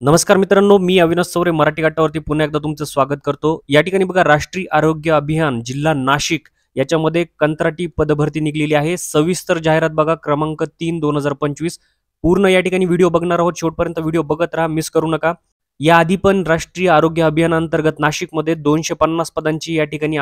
नमस्कार मित्रांनो, मी अविनाश चौरे मराठी घाटावरती पुन्हा एकदा तुमचं स्वागत करतो। या ठिकाणी बघा राष्ट्रीय आरोग्य अभियान जिल्हा नाशिक याच्यामध्ये कंत्राटी पदभरती निघलेली आहे। सविस्तर जाहिरात बघा क्रमांक 3 2025 पूर्ण या ठिकाणी व्हिडिओ बघणार आहोत। शेवटपर्यंत व्हिडिओ बघत राहा, मिस करू नका। याआधी पण राष्ट्रीय आरोग्य अभियानांतर्गत नाशिकमध्ये 250 पदांची या ठिकाणी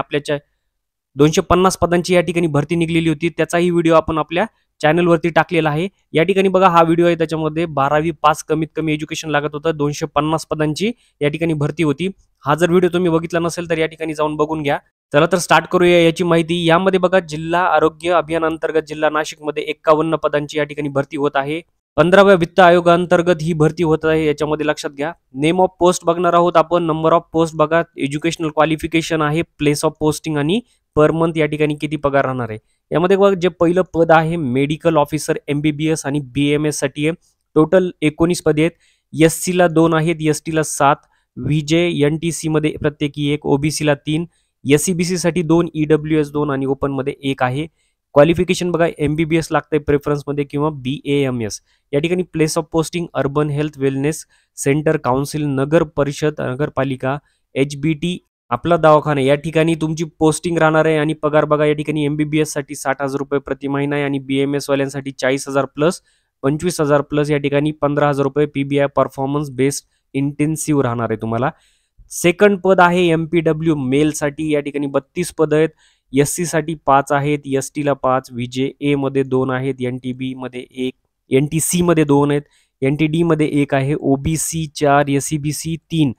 250 पदांची या ठिकाणी भरती निघलेली होती। त्याचाही व्हिडिओ आपण आपल्या चॅनलवरती टाकलेला आहे। या ठिकाणी बघा हा व्हिडिओ आहे, त्याच्यामध्ये 12वी पास कमीत कमी एज्युकेशन लागत होतं। 250 पदांची या ठिकाणी भरती होती। हा जर व्हिडिओ तुम्ही बघितला नसेल तर या ठिकाणी जाऊन बघून घ्या। चला तर स्टार्ट करूया याची माहिती। यामध्ये बघा जिल्हा आरोग्य अभियानांतर्गत जिल्हा नाशिकमध्ये 51 पदांची या ठिकाणी भरती होत आहे। 15व्या वित्त आयोगाअंतर्गत ही भरती होत आहे, याच्यामध्ये लक्षात घ्या। नेम ऑफ पोस्ट बघणार आहोत आपण, नंबर ऑफ पोस्ट बघा, एज्युकेशनल क्वालिफिकेशन आहे, प्लेस ऑफ पोस्टिंग आणि पर मंथ या ठिकाणी किती पगार राहणार आहे। यामध्ये बघा जे पहिलं पद आहे मेडिकल ऑफिसर MBBS आणि BMS साठी आहे। टोटल 19 पदे आहेत। SC ला 2 आहेत, ST ला 7, VJ NTC मध्ये प्रत्येकी 1, OBC ला 3, SCBC साठी 2, EWS 2 आणि ओपन मध्ये 1 आहे। क्वालिफिकेशन बघा MBBS लागतंय प्रेफरन्स मध्ये किंवा BAMS। या ठिकाणी place of posting urban health wellness centre council नगर परिषद नगरपालिका HBT आपला दवाखाना या ठिकाणी तुमची पोस्टिंग राहणार आहे। आणि पगार बघा या ठिकाणी MBBS साठी 60,000 रुपये प्रति महिना आहे आणि BMS वाल्यांसाठी 40,000 प्लस 25,000 प्लस या ठिकाणी 15,000 रुपये PBI परफॉर्मन्स बेस्ड इंटेन्सिव्ह राहणार आहे तुम्हाला। सेकंड पद आहे MPW मेल साठी, या ठिकाणी 32 पद आहेत। SC साठी 5 आहेत, ST ला 5, VJA मध्ये 2 आहेत, NTB मध्ये 1, NTC मध्ये 2 आहेत, NTD मध्ये 1 आहे, OBC 4, SCBC 3,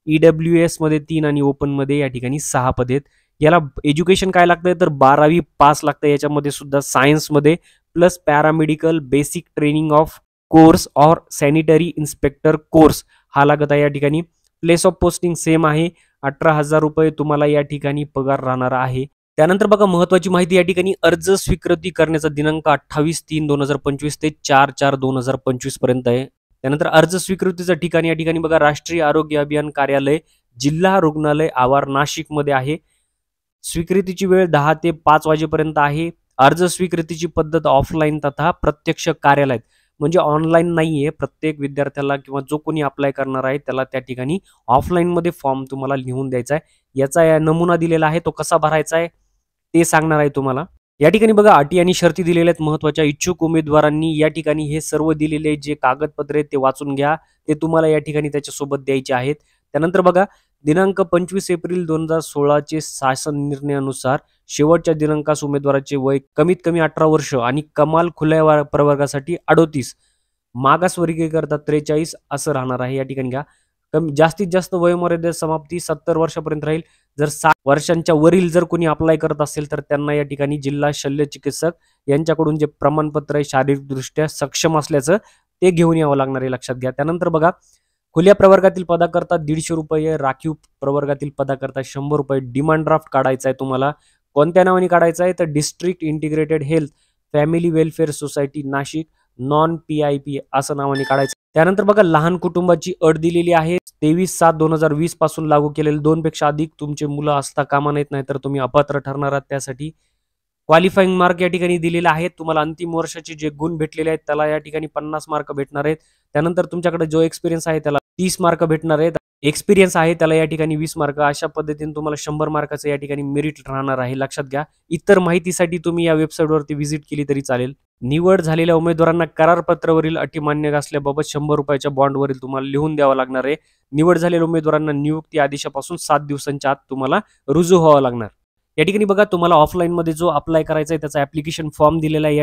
EWS मध्ये 3 आणि ओपन मध्ये या ठिकाणी 6 पद आहेत। याला एज्युकेशन काय लागतंय तर 12वी पास लागतंय। याच्यामध्ये सुद्धा सायन्स मध्ये plus paramedical basic training of course और सॅनिटरी इन्स्पेक्टर कोर्स हा लागत आहे। या ठिकाणी प्लेस ऑफ पोस्टिंग सेम आहे, 18,000 रुपये तुम्हाला या ठिकाणी पगार राहणार आहे। त्यानंतर बघा महत्वाची माहिती, या ठिकाणी अर्ज स्वीकृती करण्याचा दिनांक 28/3/2025 ते 4/4/2025 पर्यंत आहे। त्यानंतर अर्ज स्वीकृतीचं ठिकाण या ठिकाणी बघा राष्ट्रीय आरोग्य अभियान कार्यालय जिल्हा रुग्णालय आवार नाशिक मध्ये आहे। स्वीकृतीची वेळ 10 ते 5 वाजेपर्यंत आहे। अर्ज स्वीकृतीची पद्धत ऑफलाईन तथा प्रत्यक्ष कार्यालयात, म्हणजे ऑनलाईन नाहीये। प्रत्येक विद्यार्थ्याला किंवा जो कोणी अप्लाय करणार आहे त्याला त्या ठिकाणी ऑफलाईन मध्ये फॉर्म तुम्हाला लिहून द्यायचा आहे। याचा नमुना दिलेला आहे, तो कसा भरायचा आहे ते सांगणार आहे तुम्हाला। या ठिकाणी बघा अटी आणि शर्ती दिलेल्या आहेत महत्वाच्या। इच्छुक उमेदवारांनी या ठिकाणी हे सर्व दिलेले जे कागदपत्रे ते वाचून घ्या, ते तुम्हाला या ठिकाणी त्याच्यासोबत द्यायचे आहेत। त्यानंतर बघा दिनांक 25 एप्रिल 2016 चे शासन निर्णयानुसार शेवटच्या दिनांकास उमेदवाराचे वय कमीत कमी 18 वर्ष आणि कमाल खुल्या प्रवर्गासाठी 38, मागासवर्गीयकरता 43 असं राहणार आहे। या ठिकाणी घ्या जास्तीत जास्त वयोमर्यादा समाप्ती 70 वर्षापर्यंत राहील। जर 60 वर्षांच्या वरील जर कोणी अप्लाय करत असेल तर त्यांना या ठिकाणी जिल्हा शल्य चिकित्सक यांच्याकडून जे प्रमाणपत्र आहे शारीरिकदृष्ट्या सक्षम असल्याचं ते घेऊन यावं लागणार आहे, लक्षात घ्या। त्यानंतर बघा खुल्या प्रवर्गातील पदाकरता 150 रुपये, राखीव प्रवर्गातील पदाकरता 100 रुपये डिमांड ड्राफ्ट काढायचा आहे तुम्हाला। कोणत्या नावाने काढायचा आहे तर district integrated health family welfare society Nashik non PIP असं नावाने काढायचं। त्यानंतर बघा लहान कुटुंबाची अट दिलेली आहे 23/7/2020 पासून लागू केलेले 2 पेक्षा अधिक तुमचे मुलं असता कामा नयेत, नाही तर तुम्ही अपात्र ठरणार आहात। त्यासाठी क्वालिफाईंग मार्क या ठिकाणी दिलेले आहेत तुम्हाला। अंतिम वर्षाचे जे गुण भेटलेले आहेत त्याला या ठिकाणी 50 मार्क भेटणार आहेत। त्यानंतर तुमच्याकडे जो एक्सपिरियन्स आहे त्याला 30 मार्क भेटणार आहेत। एक्सपिरियन्स आहे त्याला या ठिकाणी 20 मार्क, अशा पद्धतीने तुम्हाला 100 मार्काचं या ठिकाणी मेरिट राहणार आहे, लक्षात घ्या। इतर माहितीसाठी तुम्ही या वेबसाईटवरती व्हिजिट केली तरी चालेल। निवड झालेल्या उमेदवारांना करारपत्रावरील अटी मान्य असल्याबाबत 100 रुपयाच्या बॉन्डवरील तुम्हाला लिहून द्यावं लागणार आहे। निवड झालेल्या उमेदवारांना नियुक्ती आदेशापासून 7 दिवसांच्या आत तुम्हाला रुजू व्हावं लागणार। या ठिकाणी बघा तुम्हाला ऑफलाईन मध्ये जो अप्लाय करायचा आहे त्याचा ऍप्लिकेशन फॉर्म दिलेला आहे।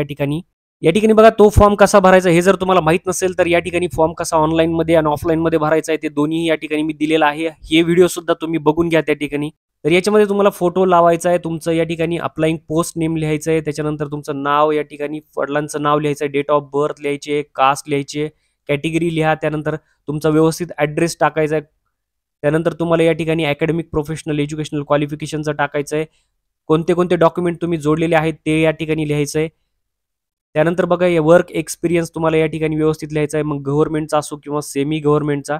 या ठिकाणी बघा तो फॉर्म कसा भरायचा हे जर तुम्हाला माहित नसेल तर या ठिकाणी फॉर्म कसा ऑनलाईन मध्ये आणि ऑफलाईन मध्ये भरायचा आहे ते दोन्ही या ठिकाणी मी दिलेला आहे। हे व्हिडिओ सुद्धा तुम्ही बघून घ्या त्या ठिकाणी। तर याच्यामध्ये तुम्हाला फोटो लावायचा आहे, तुमचं या ठिकाणी अप्लाइंग पोस्ट नेम लिहायचं आहे, त्याच्यानंतर तुमचं नाव, या ठिकाणी वडिलांचं नाव लिहायचं आहे, डेट ऑफ बर्थ लिहायचे, कास्ट लिहायचे, कॅटेगरी लिहा, त्यानंतर तुमचा व्यवस्थित ॲड्रेस टाकायचा आहे। त्यानंतर तुम्हाला या ठिकाणी अकॅडमिक प्रोफेशनल एज्युकेशनल क्वालिफिकेशनचं टाकायचं आहे। कोणते कोणते डॉक्युमेंट तुम्ही जोडलेले आहेत ते या ठिकाणी लिहायचं आहे। त्यानंतर बघा या वर्क एक्सपिरियन्स तुम्हाला या ठिकाणी व्यवस्थित लिहायचा आहे, मग गव्हर्नमेंटचा असो किंवा सेमी गव्हर्नमेंटचा।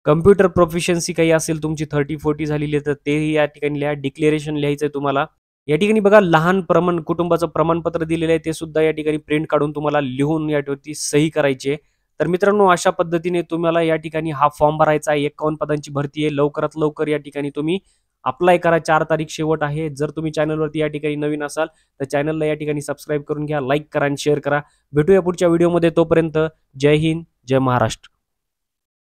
कम्प्युटर प्रोफिशियन्सी काही असेल तुमची 30-40 झालेली आहे तर तेही या ठिकाणी लिहा। डिक्लेरेशन लिहायचं आहे तुम्हाला। या ठिकाणी बघा लहान कुटुंबाचं प्रमाणपत्र दिलेलं आहे ते सुद्धा या ठिकाणी प्रिंट काढून तुम्हाला लिहून यावरती सही करायची आहे। तर मित्रांनो, अशा पद्धतीने तुम्हाला या ठिकाणी हा फॉर्म भरायचा आहे. 51 पदांची भरती आहे. लवकरात लवकर या ठिकाणी तुम्ही अप्लाय करा. 4 तारीख शेवट आहे. जर तुम्ही चॅनलवरती या ठिकाणी नवीन असाल तर चॅनलला या ठिकाणी सबस्क्राईब करून घ्या, लाईक करा आणि शेअर करा. भेटूया पुढच्या व्हिडिओमध्ये. तोपर्यंत जय हिंद, जय महाराष्ट्र.